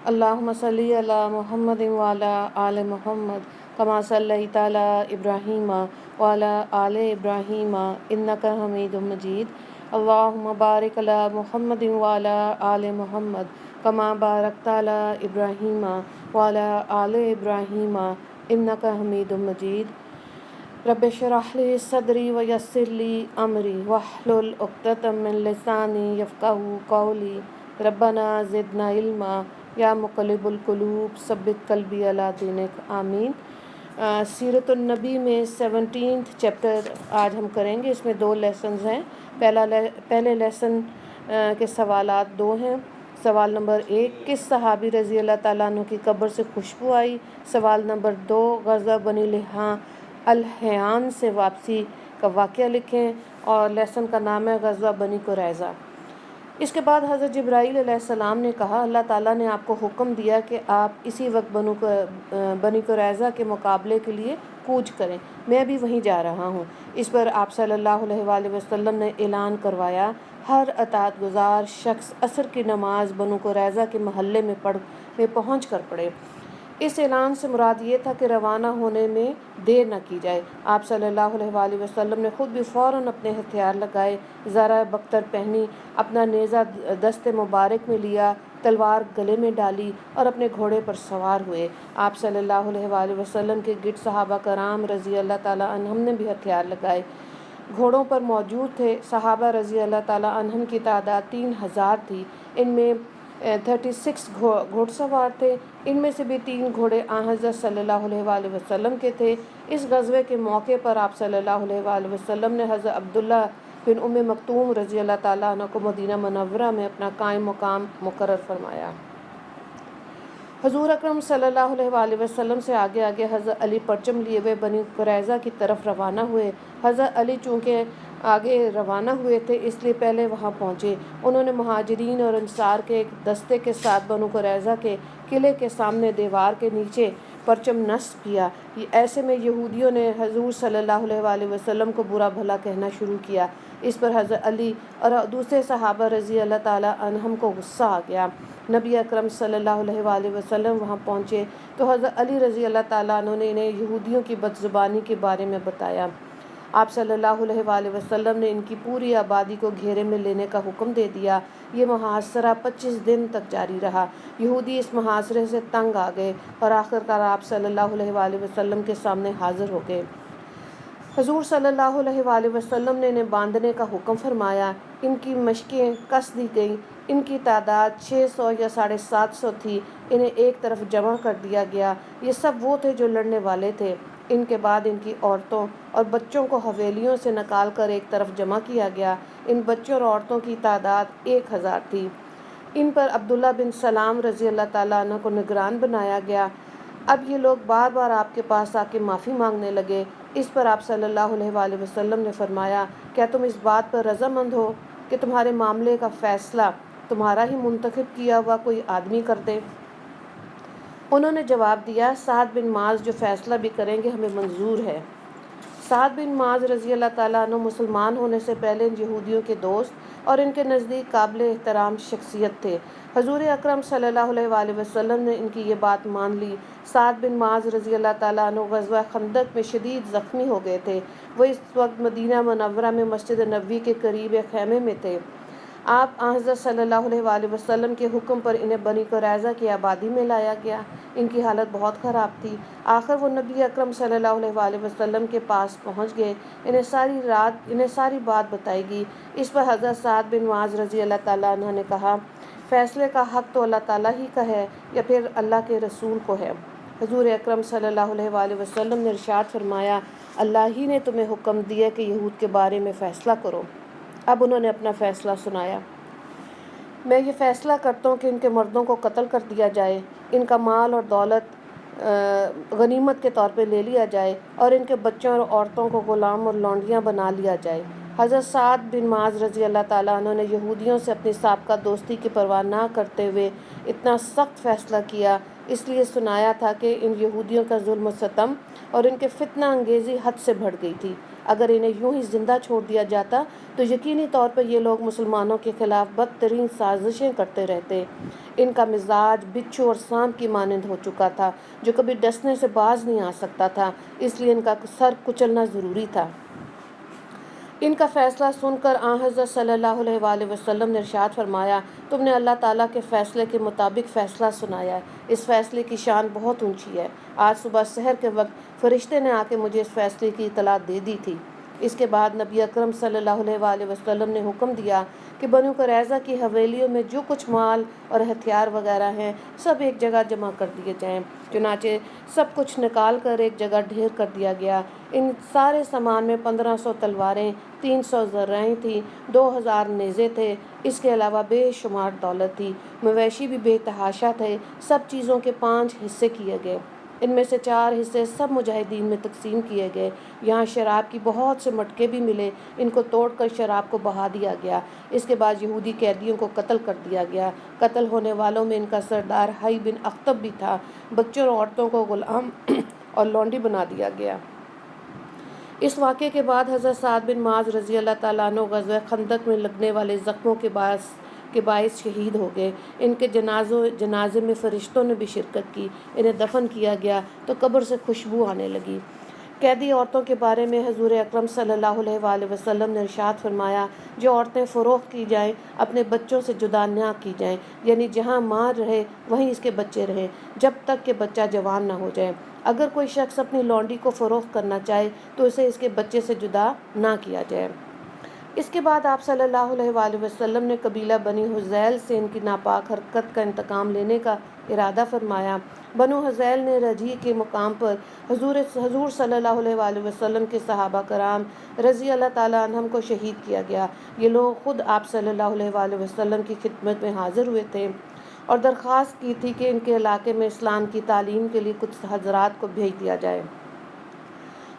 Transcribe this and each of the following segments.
اللہم صلی علی محمد وعلی آل محمد کما صلیت علی ابراہیم وعلی آل ابراہیم انک حمید مجید۔ اللہم بارک علی محمد وعلی آل محمد کما بارکت علی ابراہیم وعلی آل ابراہیم انک حمید مجید۔ رب اشرح لی صدری ویسر لی امری واحلل عقدۃ من لسانی یفقہوا قولی۔ ربنا زدنا علما یا مقلب القلوب ثبت قلبی علی دینک، آمین۔ سیرت النبی میں 17 چیپٹر آج ہم کریں گے۔ اس میں 2 لیسنز ہیں۔ پہلے لیسن کے سوالات 2 ہیں۔ سوال نمبر 1، کس صحابی رضی اللہ تعالیٰ عنہ کی قبر سے خوشبو آئی؟ سوال نمبر 2، غزوہ بنی الحیان سے واپسی کا واقعہ لکھیں، اور لیسن کا نام ہے غزوہ بنی قریظہ۔ اس کے بعد حضرت جبرائیل علیہ السلام نے کہا، اللہ تعالیٰ نے آپ کو حکم دیا کہ آپ اسی وقت بنی قریظہ کے مقابلے کے لیے کوچ کریں، میں بھی وہیں جا رہا ہوں۔ اس پر آپ صلی اللہ علیہ وآلہ وسلم نے اعلان کروایا، ہر اطاعت گزار شخص عصر کی نماز بنو قریظہ کے محلے میں پہنچ کر پڑھے۔ اس اعلان سے مراد یہ تھا کہ روانہ ہونے میں دیر نہ کی جائے۔ آپ صلی اللہ علیہ وآلہ وسلم نے خود بھی فوراً اپنے ہتھیار لگائے، زرہ بختر پہنی، اپنا نیزہ دست مبارک میں لیا، تلوار گلے میں ڈالی اور اپنے گھوڑے پر سوار ہوئے۔ آپ صلی اللہ علیہ وآلہ وسلم کے گرد صحابہ کرام رضی اللہ تعالیٰ عنہم نے بھی ہتھیار لگائے، گھوڑوں پر موجود تھے۔ صحابہ رضی اللہ تعالیٰ عنہم کی تعداد 3000 تھی، ان میں 36 گھوڑ سوار تھے، ان میں سے بھی 3 گھوڑے حضرت صلی اللہ علیہ وآلہ وسلم کے تھے۔ اس غزوے کے موقع پر آپ صلی اللہ علیہ وآلہ وسلم نے حضرت عبداللہ بن ام مکتوم رضی اللہ تعالیٰ عنہ کو مدینہ منورہ میں اپنا قائم مقام مقرر فرمایا۔ حضور اکرم صلی اللہ علیہ وآلہ وسلم سے آگے آگے حضرت علی پرچم لیے ہوئے بنی قریظہ کی طرف روانہ ہوئے۔ حضرت علی چونکہ آگے روانہ ہوئے تھے اس لیے پہلے وہاں پہنچے۔ انہوں نے مہاجرین اور انصار کے ایک دستے کے ساتھ بنو قریظہ کے قلعے کے سامنے دیوار کے نیچے پرچم نصب کیا۔ ایسے میں یہودیوں نے حضور صلی اللہ علیہ وآلہ وسلم کو برا بھلا کہنا شروع کیا۔ اس پر حضرت علی اور دوسرے صحابہ رضی اللہ تعالیٰ عنہم کو غصہ آ گیا۔ نبی اکرم صلی اللہ علیہ وآلہ وسلم وہاں پہنچے تو حضرت علی رضی اللہ تعالیٰ عنہ نے انہیں یہودیوں کی بدزبانی کے بارے میں بتایا۔ آپ صلی اللہ علیہ وآلہ وسلم نے ان کی پوری آبادی کو گھیرے میں لینے کا حکم دے دیا۔ یہ محاصرہ 25 دن تک جاری رہا۔ یہودی اس محاصرے سے تنگ آ گئے اور آخر کار آپ صلی اللہ علیہ وآلہ وسلم کے سامنے حاضر ہو گئے۔ حضور صلی اللہ علیہ وآلہ وسلم نے انہیں باندھنے کا حکم فرمایا۔ ان کی مشقیں کس دی گئیں۔ ان کی تعداد 600 یا 750 تھی۔ انہیں ایک طرف جمع کر دیا گیا۔ یہ سب وہ تھے جو لڑنے والے تھے۔ ان کے بعد ان کی عورتوں اور بچوں کو حویلیوں سے نکال کر ایک طرف جمع کیا گیا۔ ان بچوں اور عورتوں کی تعداد 1000 تھی۔ ان پر عبداللہ بن سلام رضی اللہ تعالیٰ عنہ کو نگران بنایا گیا۔ اب یہ لوگ بار بار آپ کے پاس آ کے معافی مانگنے لگے۔ اس پر آپ صلی اللہ علیہ وآلہ وسلم نے فرمایا، کیا تم اس بات پر رضامند ہو کہ تمہارے معاملے کا فیصلہ تمہارا ہی منتخب کیا ہوا کوئی آدمی کر دے؟ انہوں نے جواب دیا، سعد بن معاذ جو فیصلہ بھی کریں گے ہمیں منظور ہے۔ سعد بن معاذ رضی اللہ تعالیٰ عنہ مسلمان ہونے سے پہلے ان یہودیوں کے دوست اور ان کے نزدیک قابل احترام شخصیت تھے۔ حضور اکرم صلی اللہ علیہ وآلہ وسلم نے ان کی یہ بات مان لی۔ سعد بن معاذ رضی اللہ تعالیٰ عنہ غزوہ خندق میں شدید زخمی ہو گئے تھے۔ وہ اس وقت مدینہ منورہ میں مسجد نبوی کے قریب ایک خیمے میں تھے۔ آپ حضرت صلی اللہ علیہ وآلہ وسلم کے حکم پر انہیں بنی قریظہ کی آبادی میں لایا گیا۔ ان کی حالت بہت خراب تھی۔ آخر وہ نبی اکرم صلی اللہ علیہ وآلہ وسلم کے پاس پہنچ گئے۔ انہیں ساری بات بتائی گئی۔ اس پر حضرت سعد بن معاذ رضی اللہ تعالیٰ عنہ نے کہا، فیصلے کا حق تو اللہ تعالیٰ ہی کا ہے یا پھر اللہ کے رسول کو ہے۔ حضور اکرم صلی اللہ علیہ وآلہ وسلم نے ارشاد فرمایا، اللہ ہی نے تمہیں حکم دیا کہ یہود کے بارے میں فیصلہ کرو۔ اب انہوں نے اپنا فیصلہ سنایا، میں یہ فیصلہ کرتا ہوں کہ ان کے مردوں کو قتل کر دیا جائے، ان کا مال اور دولت غنیمت کے طور پہ لے لیا جائے اور ان کے بچوں اور عورتوں کو غلام اور لونڈیاں بنا لیا جائے۔ حضرت سعد بن معاذ رضی اللہ تعالیٰ عنہ نے یہودیوں سے اپنی سابقہ دوستی کی پرواہ نہ کرتے ہوئے اتنا سخت فیصلہ کیا، اس لیے سنایا تھا کہ ان یہودیوں کا ظلم و ستم اور ان کے فتنہ انگیزی حد سے بڑھ گئی تھی۔ اگر انہیں یوں ہی زندہ چھوڑ دیا جاتا تو یقینی طور پر یہ لوگ مسلمانوں کے خلاف بدترین سازشیں کرتے رہتے۔ ان کا مزاج بچھو اور سانپ کی مانند ہو چکا تھا جو کبھی ڈسنے سے باز نہیں آ سکتا تھا، اس لیے ان کا سر کچلنا ضروری تھا۔ ان کا فیصلہ سن کر آن حضرت صلی اللہ علیہ وآلہ وسلم نے ارشاد فرمایا، تم نے اللہ تعالیٰ کے فیصلے کے مطابق فیصلہ سنایا ہے، اس فیصلے کی شان بہت اونچی ہے۔ آج صبح سحر کے وقت فرشتے نے آ کے مجھے اس فیصلے کی اطلاع دے دی تھی۔ اس کے بعد نبی اکرم صلی اللہ علیہ وآلہ وسلم نے حکم دیا کہ بنو قریظہ کی حویلیوں میں جو کچھ مال اور ہتھیار وغیرہ ہیں سب ایک جگہ جمع کر دیے جائیں۔ چنانچہ سب کچھ نکال کر ایک جگہ ڈھیر کر دیا گیا۔ ان سارے سامان میں 1500 تلواریں، 300 ذرائیں تھیں، 2000 نیزے تھے، اس کے علاوہ بے شمار دولت تھی، مویشی بھی بے تحاشا تھے۔ سب چیزوں کے 5 حصے کیے گئے، ان میں سے 4 حصے سب مجاہدین میں تقسیم کیے گئے۔ یہاں شراب کی بہت سے مٹکے بھی ملے، ان کو توڑ کر شراب کو بہا دیا گیا۔ اس کے بعد یہودی قیدیوں کو قتل کر دیا گیا۔ قتل ہونے والوں میں ان کا سردار حی بن اخطب بھی تھا۔ بچوں اور عورتوں کو غلام اور لونڈی بنا دیا گیا۔ اس واقعے کے بعد حضرت سعد بن معاذ رضی اللہ تعالیٰ عنہ غزوہ خندق میں لگنے والے زخموں کے باعث شہید ہو گئے۔ ان کے جنازے میں فرشتوں نے بھی شرکت کی۔ انہیں دفن کیا گیا تو قبر سے خوشبو آنے لگی۔ قیدی عورتوں کے بارے میں حضور اکرم صلی اللہ علیہ وآلہ وسلم نے ارشاد فرمایا، جو عورتیں فروخت کی جائیں اپنے بچوں سے جدا نہ کی جائیں، یعنی جہاں ماں رہے وہیں اس کے بچے رہیں جب تک کہ بچہ جوان نہ ہو جائے۔ اگر کوئی شخص اپنی لونڈی کو فروخت کرنا چاہے تو اسے اس کے بچے سے جدا نہ کیا جائے۔ اس کے بعد آپ صلی اللہ علیہ وآلہ وسلم نے قبیلہ بنی حذیل سے ان کی ناپاک حرکت کا انتقام لینے کا ارادہ فرمایا۔ بنو حذیل نے رجیع کے مقام پر حضور صلی اللہ علیہ وآلہ وسلم کے صحابہ کرام رضی اللہ تعالیٰ عنہم کو شہید کیا گیا۔ یہ لوگ خود آپ صلی اللہ علیہ وآلہ وسلم کی خدمت میں حاضر ہوئے تھے اور درخواست کی تھی کہ ان کے علاقے میں اسلام کی تعلیم کے لیے کچھ حضرات کو بھیج دیا جائے۔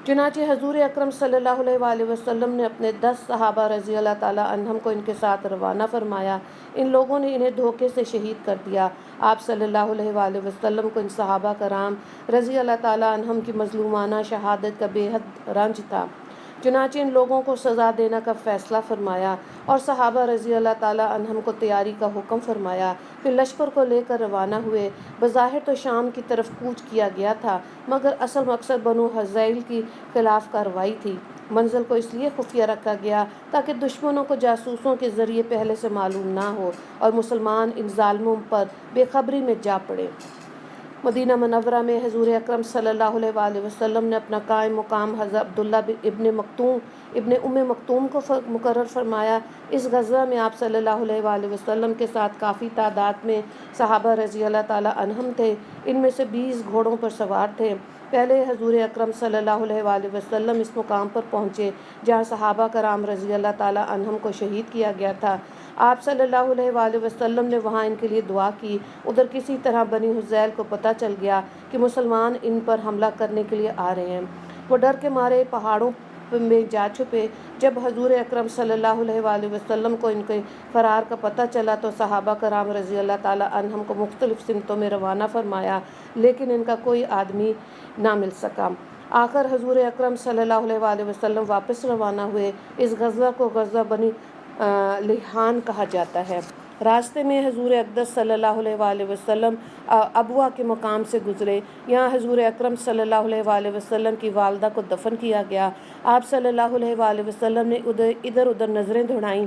چنانچہ حضور اکرم صلی اللہ علیہ وآلہ وسلم نے اپنے 10 صحابہ رضی اللہ تعالیٰ عنہم کو ان کے ساتھ روانہ فرمایا۔ ان لوگوں نے انہیں دھوکے سے شہید کر دیا۔ آپ صلی اللہ علیہ وآلہ وسلم کو ان صحابہ کرام رضی اللہ تعالیٰ عنہم کی مظلومانہ شہادت کا بے حد رنج تھا۔ چنانچہ ان لوگوں کو سزا دینے کا فیصلہ فرمایا اور صحابہ رضی اللہ تعالیٰ عنہم کو تیاری کا حکم فرمایا۔ پھر لشکر کو لے کر روانہ ہوئے۔ بظاہر تو شام کی طرف کوچ کیا گیا تھا، مگر اصل مقصد بنو حذیل کی خلاف کارروائی تھی۔ منزل کو اس لیے خفیہ رکھا گیا تاکہ دشمنوں کو جاسوسوں کے ذریعے پہلے سے معلوم نہ ہو اور مسلمان ان ظالموں پر بے خبری میں جا پڑے۔ مدینہ منورہ میں حضور اکرم صلی اللہ علیہ وآلہ وسلم نے اپنا قائم مقام حضرت عبداللہ ابن ام مکتوم کو مقرر فرمایا۔ اس غزوہ میں آپ صلی اللہ علیہ وآلہ وسلم کے ساتھ کافی تعداد میں صحابہ رضی اللہ تعالیٰ عنہم تھے، ان میں سے 20 گھوڑوں پر سوار تھے۔ پہلے حضور اکرم صلی اللہ علیہ وآلہ وسلم اس مقام پر پہنچے جہاں صحابہ کرام رضی اللہ تعالیٰ عنہم کو شہید کیا گیا تھا۔ آپ صلی اللہ علیہ وآلہ وسلم نے وہاں ان کے لیے دعا کی۔ ادھر کسی طرح بنی حذیل کو پتہ چل گیا کہ مسلمان ان پر حملہ کرنے کے لیے آ رہے ہیں۔ وہ ڈر کے مارے پہاڑوں میں جا چھپے۔ جب حضور اکرم صلی اللہ علیہ وآلہ وسلم کو ان کے فرار کا پتہ چلا تو صحابہ کرام رضی اللہ تعالیٰ عنہم کو مختلف سمتوں میں روانہ فرمایا، لیکن ان کا کوئی آدمی نہ مل سکا۔ آخر حضور اکرم صلی اللہ علیہ وآلہ وسلم واپس روانہ ہوئے۔ اس غزوہ کو غزوہ بنی لحان کہا جاتا ہے۔ راستے میں حضور اقدس صلی اللہ علیہ وآلہ وسلم ابوا کے مقام سے گزرے۔ یہاں حضور اکرم صلی اللہ علیہ وآلہ وسلم کی والدہ کو دفن کیا گیا۔ آپ صلی اللہ علیہ وآلہ وسلم نے ادھر ادھر نظریں دوڑائیں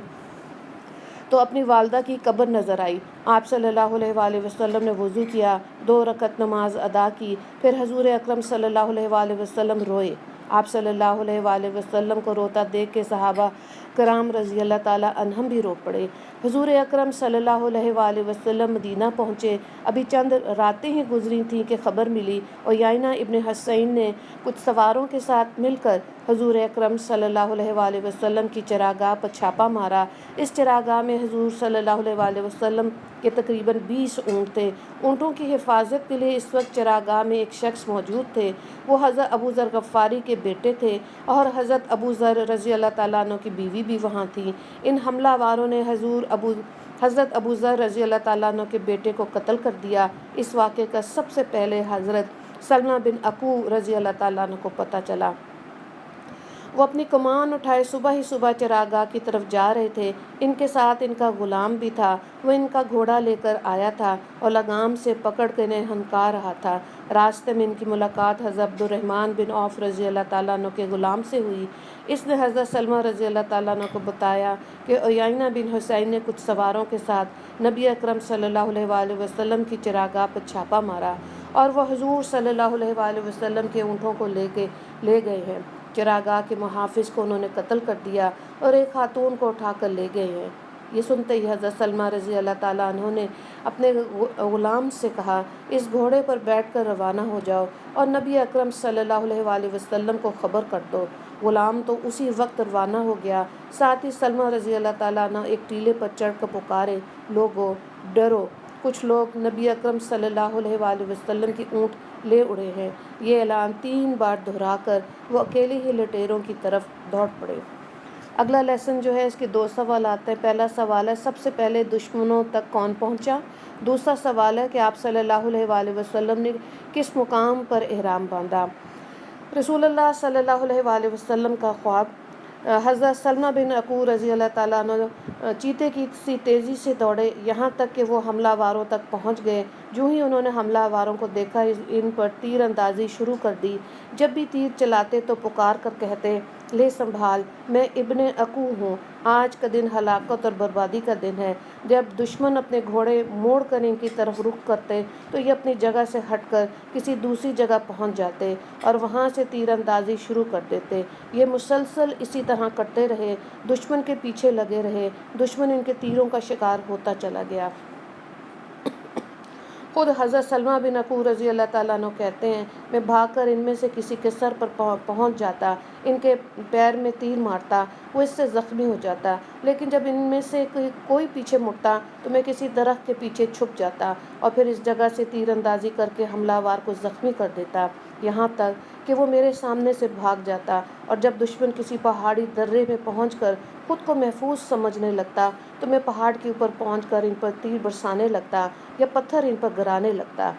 تو اپنی والدہ کی قبر نظر آئی۔ آپ صلی اللہ علیہ وآلہ وسلم نے وضو کیا، 2 رکعت نماز ادا کی، پھر حضور اکرم صلی اللہ علیہ وآلہ وسلم روئے۔ آپ صلی اللہ علیہ وآلہ وسلم کو روتا دیکھ کے صحابہ کرام رضی اللہ تعالیٰ عنہم بھی رو پڑے۔ حضور اکرم صلی اللہ علیہ وآلہ وسلم مدینہ پہنچے۔ ابھی چند راتیں ہی گزری تھیں کہ خبر ملی عیینہ ابن حسین نے کچھ سواروں کے ساتھ مل کر حضور اکرم صلی اللہ علیہ وآلہ وسلم کی چراگاہ پر چھاپا مارا۔ اس چراگاہ میں حضور صلی اللہ علیہ وآلہ وسلم کے تقریباً 20 اونٹ تھے۔ اونٹوں کی حفاظت کے لیے اس وقت چراگاہ میں ایک شخص موجود تھے۔ وہ حضرت ابو ذر غفاری کے بیٹے تھے اور حضرت ابو ذر رضی اللہ تعالیٰ عنہ کی بیوی بھی وہاں تھی۔ ان حملہ واروں نے حضرت ابو ذر رضی اللہ تعالیٰ عنہ کے بیٹے کو قتل کر دیا۔ اس واقعے کا سب سے پہلے حضرت سلمہ بن اکو رضی اللہ تعالیٰ عنہ کو پتہ چلا۔ وہ اپنی کمان اٹھائے صبح چراگاہ کی طرف جا رہے تھے۔ ان کے ساتھ ان کا غلام بھی تھا۔ وہ ان کا گھوڑا لے کر آیا تھا اور لگام سے پکڑ کے انہیں ہنکا رہا تھا۔ راستے میں ان کی ملاقات حضرت عبد الرحمن بن عوف رضی اللہ تعالیٰ عنہ کے غلام سے ہوئی۔ اس نے حضرت سلمہ رضی اللہ تعالیٰ عنہ کو بتایا کہ عیینہ بن حسین نے کچھ سواروں کے ساتھ نبی اکرم صلی اللہ علیہ وآلہ وسلم کی چراگاہ پر چھاپا مارا اور وہ حضور صلی اللہ علیہ وآلہ وسلم کے اونٹوں کو لے گئے ہیں۔ چراگاہ کے محافظ کو انہوں نے قتل کر دیا اور ایک خاتون کو اٹھا کر لے گئے ہیں۔ یہ سنتے ہی حضرت سلمہ رضی اللہ تعالیٰ عنہ نے اپنے غلام سے کہا، اس گھوڑے پر بیٹھ کر روانہ ہو جاؤ اور نبی اکرم صلی اللہ علیہ وآلہ وسلم کو خبر کر دو۔ غلام تو اسی وقت روانہ ہو گیا۔ ساتھ ہی سلمہ رضی اللہ تعالیٰ عنہ ایک ٹیلے پر چڑھ کر پکارے، لوگو ڈرو، کچھ لوگ نبی اکرم صلی اللہ علیہ وآلہ وسلم کی اونٹ لے اڑے ہیں۔ یہ اعلان 3 بار دہرا کر وہ اکیلے ہی لٹیروں کی طرف دوڑ پڑے۔ اگلا لیسن جو ہے اس کے 2 سوالات ہیں۔ پہلا سوال ہے سب سے پہلے دشمنوں تک کون پہنچا؟ دوسرا سوال ہے کہ آپ صلی اللہ علیہ وآلہ وسلم نے کس مقام پر احرام باندھا؟ رسول اللہ صلی اللہ علیہ وآلہ وسلم کا خواب۔ حضرت سلمہ بن اکو رضی اللہ تعالیٰ عنہ چیتے کی سی تیزی سے دوڑے یہاں تک کہ وہ حملہ واروں تک پہنچ گئے۔ جو ہی انہوں نے حملہ واروں کو دیکھا ان پر تیر اندازی شروع کر دی۔ جب بھی تیر چلاتے تو پکار کر کہتے، لے سنبھال، میں ابن اکو ہوں، آج کا دن ہلاکت اور بربادی کا دن ہے۔ جب دشمن اپنے گھوڑے موڑ کر ان کی طرف رخ کرتے تو یہ اپنی جگہ سے ہٹ کر کسی دوسری جگہ پہنچ جاتے اور وہاں سے تیر اندازی شروع کر دیتے۔ یہ مسلسل اسی طرح کرتے رہے، دشمن کے پیچھے لگے رہے، دشمن ان کے تیروں کا شکار ہوتا چلا گیا۔ خود حضرت سلمہ بن اکو رضی اللہ تعالیٰ عنہ کہتے ہیں، میں بھاگ کر ان میں سے کسی کے سر پر پہنچ جاتا، ان کے پیر میں تیر مارتا، وہ اس سے زخمی ہو جاتا، لیکن جب ان میں سے کوئی پیچھے مڑتا تو میں کسی درخت کے پیچھے چھپ جاتا اور پھر اس جگہ سے تیر اندازی کر کے حملہ وار کو زخمی کر دیتا، یہاں تک کہ وہ میرے سامنے سے بھاگ جاتا، اور جب دشمن کسی پہاڑی درے میں پہنچ کر خود کو محفوظ سمجھنے لگتا تو میں پہاڑ کے اوپر پہنچ کر ان پر تیر برسانے لگتا یا پتھر ان پر گرانے لگتا۔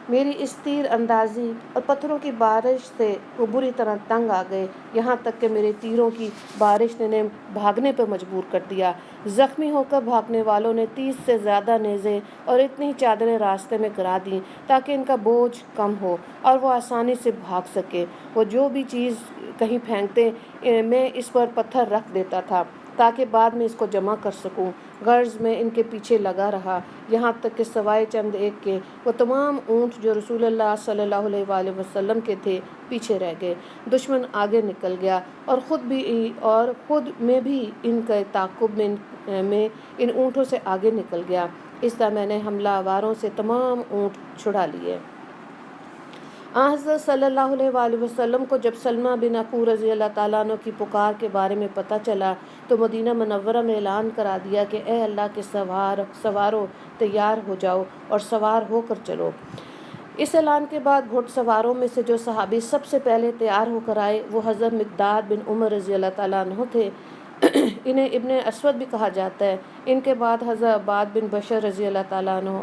میری اس تیر اندازی اور پتھروں کی بارش سے وہ بری طرح تنگ آ گئے، یہاں تک کہ میرے تیروں کی بارش نے انہیں بھاگنے پر مجبور کر دیا۔ زخمی ہو کر بھاگنے والوں نے 30 سے زیادہ نیزے اور اتنی چادریں راستے میں گرا دیں تاکہ ان کا بوجھ کم ہو اور وہ آسانی سے بھاگ سکے۔ وہ جو بھی چیز کہیں پھینکتے میں اس پر پتھر رکھ دیتا تھا تاکہ بعد میں اس کو جمع کر سکوں۔ غرض میں ان کے پیچھے لگا رہا، یہاں تک کہ سوائے چند ایک کے وہ تمام اونٹ جو رسول اللہ صلی اللہ علیہ وآلہ وسلم کے تھے پیچھے رہ گئے۔ دشمن آگے نکل گیا اور خود میں بھی ان کے تعاقب میں ان اونٹوں سے آگے نکل گیا۔ اس طرح میں نے حملہ واروں سے تمام اونٹ چھڑا لیے۔ حضرت صلی اللہ علیہ وآلہ وسلم کو جب سلمہ بن اکو رضی اللہ تعالیٰ عنہ کی پکار کے بارے میں پتہ چلا تو مدینہ منورہ میں اعلان کرا دیا کہ اے اللہ کے سوارو، تیار ہو جاؤ اور سوار ہو کر چلو۔ اس اعلان کے بعد گھڑ سواروں میں سے جو صحابی سب سے پہلے تیار ہو کر آئے وہ حضرت مقداد بن عمر رضی اللہ تعالیٰ عنہ تھے۔ انہیں ابن اسود بھی کہا جاتا ہے۔ ان کے بعد حضرت عباد بن بشر رضی اللہ تعالیٰ عنہ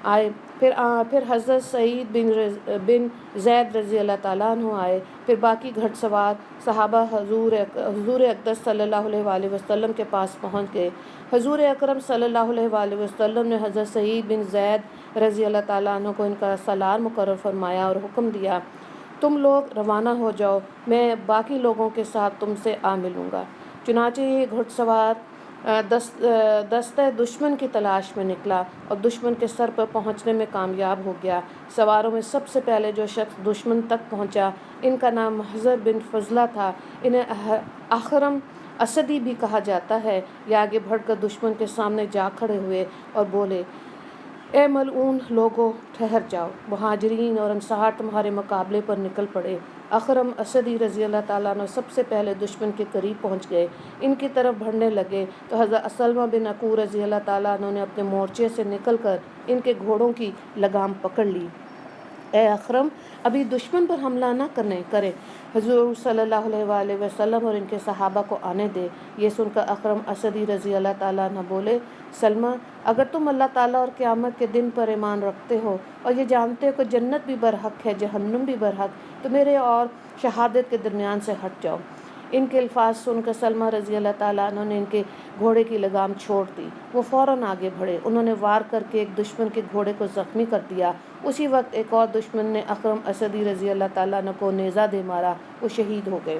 آئے، پھر حضرت سعید بن زید رضی اللہ تعالیٰ عنہ آئے، پھر باقی گھڑ سوار صحابہ حضور اقدس صلی اللہ علیہ وآلہ وسلم کے پاس پہنچ گئے۔ حضور اکرم صلی اللہ علیہ وآلہ وسلم نے حضرت سعید بن زید رضی اللہ تعالیٰ عنہ کو ان کا سالار مقرر فرمایا اور حکم دیا، تم لوگ روانہ ہو جاؤ، میں باقی لوگوں کے ساتھ تم سے آ ملوں گا۔ چنانچہ یہ گھڑ سوار دستہ دشمن کی تلاش میں نکلا اور دشمن کے سر پر پہنچنے میں کامیاب ہو گیا۔ سواروں میں سب سے پہلے جو شخص دشمن تک پہنچا ان کا نام محضر بن فضلہ تھا۔ انہیں اسدی بھی کہا جاتا ہے، یہ آگے بڑھ کر دشمن کے سامنے جا کھڑے ہوئے اور بولے، اے ملعون لوگو ٹھہر جاؤ، مہاجرین اور انصار تمہارے مقابلے پر نکل پڑے۔ اخرم اسدی رضی اللہ تعالیٰ عنہ سب سے پہلے دشمن کے قریب پہنچ گئے، ان کی طرف بڑھنے لگے تو حضرت سلمہ بن عقو رضی اللہ تعالیٰ عنہ نے اپنے مورچے سے نکل کر ان کے گھوڑوں کی لگام پکڑ لی۔ اے اخرم، ابھی دشمن پر حملہ نہ کرے، حضور صلی اللہ علیہ وآلہ وسلم اور ان کے صحابہ کو آنے دے۔ یہ سن کر اخرم اسدی رضی اللہ تعالیٰ عنہ بولے، سلمہ، اگر تم اللہ تعالیٰ اور قیامت کے دن پر ایمان رکھتے ہو اور یہ جانتے ہو کہ جنت بھی برحق ہے، جہنم بھی برحق، تو میرے اور شہادت کے درمیان سے ہٹ جاؤ۔ ان کے الفاظ سن کر سلمہ رضی اللہ تعالیٰ عنہ نے ان کے گھوڑے کی لگام چھوڑ دی۔ وہ فوراً آگے بڑھے، انہوں نے وار کر کے ایک دشمن کے گھوڑے کو زخمی کر دیا۔ اسی وقت ایک اور دشمن نے اخرم اسدی رضی اللہ تعالیٰ عنہ کو نیزہ دے مارا، وہ شہید ہو گئے۔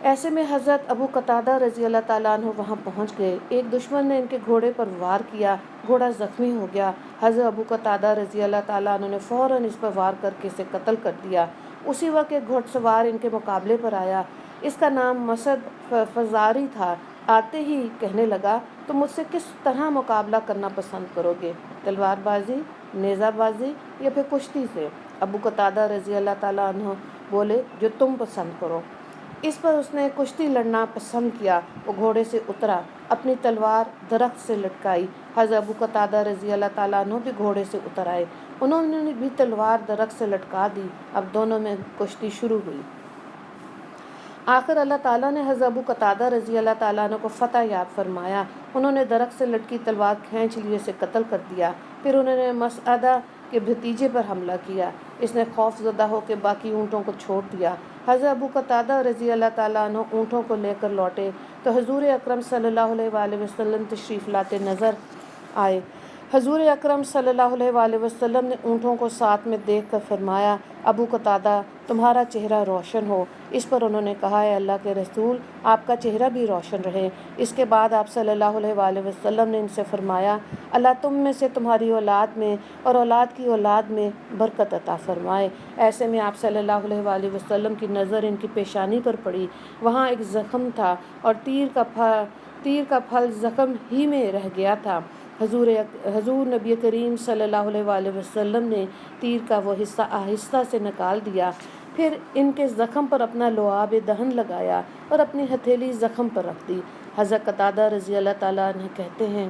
ایسے میں حضرت ابو قتادہ رضی اللہ تعالیٰ عنہ وہاں پہنچ گئے۔ ایک دشمن نے ان کے گھوڑے پر وار کیا، گھوڑا زخمی ہو گیا۔ حضرت ابو قتادہ رضی اللہ تعالیٰ عنہ نے فوراً اس پر وار کر کے اسے قتل کر دیا۔ اسی وقت ایک گھوڑ سوار ان کے مقابلے پر آیا، اس کا نام مسعد فزاری تھا۔ آتے ہی کہنے لگا، تم مجھ سے کس طرح مقابلہ کرنا پسند کرو گے، تلوار بازی، نیزہ بازی یا پھر کشتی سے؟ ابو قتادہ رضی اللہ تعالیٰ عنہ بولے، جو تم پسند کرو۔ اس پر اس نے کشتی لڑنا پسند کیا۔ وہ گھوڑے سے اترا، اپنی تلوار درخت سے لٹکائی۔ حضرت ابو قتادہ رضی اللہ تعالیٰ عنہ بھی گھوڑے سے اتر آئے، انہوں نے بھی تلوار درخت سے لٹکا دی۔ اب دونوں میں کشتی شروع ہوئی۔ آخر اللہ تعالیٰ نے حضرت ابو قتادہ رضی اللہ تعالیٰ عنہ کو فتح یاب فرمایا۔ انہوں نے درخت سے لٹکی تلوار کھینچ لی، اسے قتل کر دیا۔ پھر انہوں نے مسعدہ کے بھتیجے پر حملہ کیا، اس نے خوف زدہ ہو کے باقی اونٹوں کو چھوڑ دیا۔ حضرت ابو قتادہ رضی اللہ تعالیٰ عنہ اونٹوں کو لے کر لوٹے تو حضور اکرم صلی اللہ علیہ وآلہ وسلم تشریف لاتے نظر آئے۔ حضور اکرم صلی اللہ علیہ وآلہ وسلم نے اونٹوں کو ساتھ میں دیکھ کر فرمایا، ابو قتادہ، تمہارا چہرہ روشن ہو۔ اس پر انہوں نے کہا، اے اللہ کے رسول، آپ کا چہرہ بھی روشن رہے۔ اس کے بعد آپ صلی اللہ علیہ وآلہ وسلم نے ان سے فرمایا، اللہ تم میں سے تمہاری اولاد میں اور اولاد کی اولاد میں برکت عطا فرمائے۔ ایسے میں آپ صلی اللہ علیہ وآلہ وسلم کی نظر ان کی پیشانی پر پڑی، وہاں ایک زخم تھا اور تیر کا پھل زخم ہی میں رہ گیا تھا۔ حضور نبی کریم صلی اللہ علیہ وآلہ وسلم نے تیر کا وہ حصہ آہستہ سے نکال دیا، پھر ان کے زخم پر اپنا لعاب دہن لگایا اور اپنی ہتھیلی زخم پر رکھ دی۔ حضرت قتادہ رضی اللہ تعالیٰ عنہ کہتے ہیں،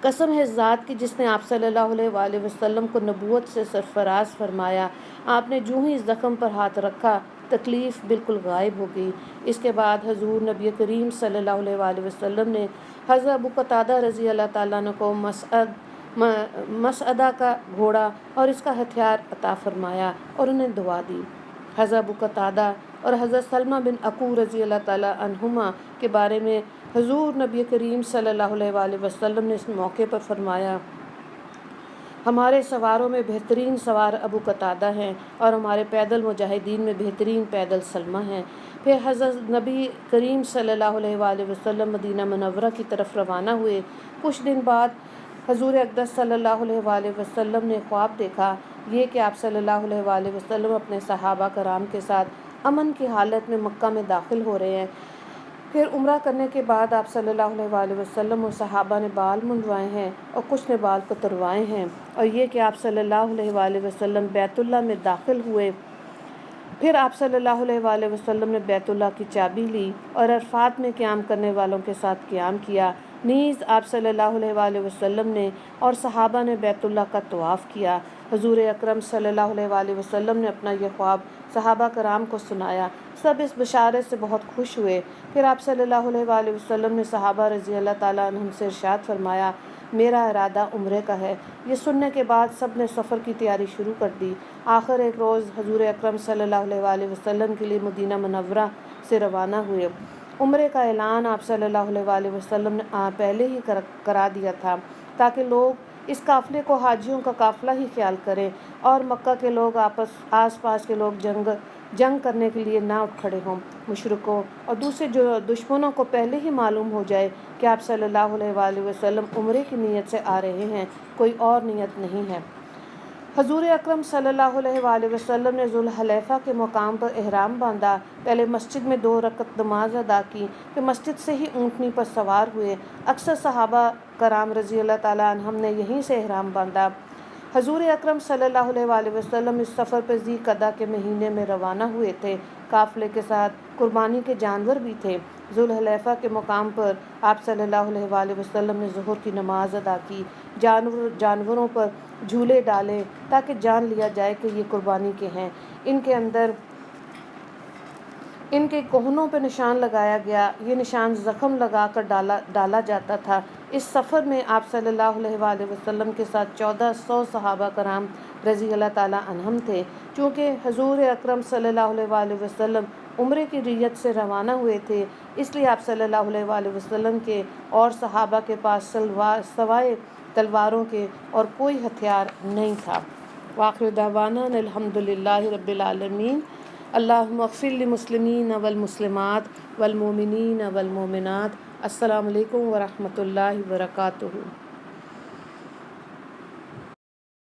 قسم ہے ذات کی جس نے آپ صلی اللہ علیہ وآلہ وسلم کو نبوت سے سرفراز فرمایا، آپ نے جو ہی زخم پر ہاتھ رکھا تکلیف بالکل غائب ہو گئی۔ اس کے بعد حضور نبی کریم صلی اللہ علیہ وآلہ وسلم نے حضرت ابو قتادہ رضی اللہ تعالیٰ عنہ کو مسعدہ کا گھوڑا اور اس کا ہتھیار عطا فرمایا اور انہیں دعا دی۔ حضرت ابو قتادہ اور حضرت سلمہ بن عقو رضی اللہ تعالیٰ عنہما کے بارے میں حضور نبی کریم صلی اللہ علیہ وآلہ وسلم نے اس موقع پر فرمایا، ہمارے سواروں میں بہترین سوار ابو قتادہ ہیں اور ہمارے پیدل مجاہدین میں بہترین پیدل سلمہ ہیں۔ پھر حضرت نبی کریم صلی اللہ علیہ وآلہ وسلم مدینہ منورہ کی طرف روانہ ہوئے۔ کچھ دن بعد حضور اقدس صلی اللہ علیہ وآلہ وسلم نے خواب دیکھا، یہ کہ آپ صلی اللہ علیہ وآلہ وسلم اپنے صحابہ کرام کے ساتھ امن کی حالت میں مکہ میں داخل ہو رہے ہیں۔ پھر عمرہ کرنے کے بعد آپ صلی اللہ علیہ وآلہ وسلم اور صحابہ نے بال منڈوائے ہیں اور کچھ نے بال کتروائے ہیں، اور یہ کہ آپ صلی اللہ علیہ وآلہ وسلم بیت اللہ میں داخل ہوئے۔ پھر آپ صلی اللہ علیہ وآلہ وسلم نے بیت اللہ کی چابی لی اور عرفات میں قیام کرنے والوں کے ساتھ قیام کیا۔ نیز آپ صلی اللہ علیہ وآلہ وسلم نے اور صحابہ نے بیت اللہ کا طواف کیا۔ حضور اکرم صلی اللہ علیہ وآلہ وسلم نے اپنا یہ خواب صحابہ کرام کو سنایا، سب اس بشارت سے بہت خوش ہوئے۔ پھر آپ صلی اللہ علیہ وآلہ وسلم نے صحابہ رضی اللہ تعالیٰ عنہم سے ارشاد فرمایا، میرا ارادہ عمرے کا ہے۔ یہ سننے کے بعد سب نے سفر کی تیاری شروع کر دی۔ آخر ایک روز حضور اکرم صلی اللہ علیہ وآلہ وسلم کے لیے مدینہ منورہ سے روانہ ہوئے۔ عمرے کا اعلان آپ صلی اللہ علیہ وآلہ وسلم نے پہلے ہی کرا دیا تھا تاکہ لوگ اس قافلے کو حاجیوں کا قافلہ ہی خیال کریں اور مکہ کے لوگ آس پاس کے لوگ جنگ کرنے کے لیے نہ اٹھ کھڑے ہوں۔ مشرکوں اور دوسرے دشمنوں کو پہلے ہی معلوم ہو جائے کہ آپ صلی اللہ علیہ وآلہ وسلم عمرے کی نیت سے آ رہے ہیں، کوئی اور نیت نہیں ہے۔ حضور اکرم صلی اللہ علیہ وآلہ وسلم نے ذوالحلیفہ کے مقام پر احرام باندھا، پہلے مسجد میں 2 رکعت نماز ادا کی، پھر مسجد سے ہی اونٹنی پر سوار ہوئے۔ اکثر صحابہ کرام رضی اللہ تعالیٰ عنہم نے یہیں سے احرام باندھا۔ حضور اکرم صلی اللہ علیہ وآلہ وسلم اس سفر پر ذی قعدہ کے مہینے میں روانہ ہوئے تھے، قافلے کے ساتھ قربانی کے جانور بھی تھے۔ ذوالحلیفہ کے مقام پر آپ صلی اللہ علیہ وآلہ وسلم نے ظہر کی نماز ادا کی، جانوروں پر جھولے ڈالے تاکہ جان لیا جائے کہ یہ قربانی کے ہیں۔ ان کے کہنوں پہ نشان لگایا گیا، یہ نشان زخم لگا کر ڈالا جاتا تھا۔ اس سفر میں آپ صلی اللہ علیہ وآلہ وسلم کے ساتھ 1400 صحابہ کرام رضی اللہ تعالیٰ عنہم تھے۔ چونکہ حضور اکرم صلی اللہ علیہ وآلہ وسلم عمرے کی نیت سے روانہ ہوئے تھے، اس لیے آپ صلی اللہ علیہ وآلہ وسلم کے اور صحابہ کے پاس سوائے تلواروں کے اور کوئی ہتھیار نہیں تھا۔ وآخر دعوانا الحمدللہ رب العالمین۔ اللہم اغفر للمسلمین والمسلمات والمؤمنین والمؤمنات۔ السلام علیکم ورحمۃ اللہ وبرکاتہ۔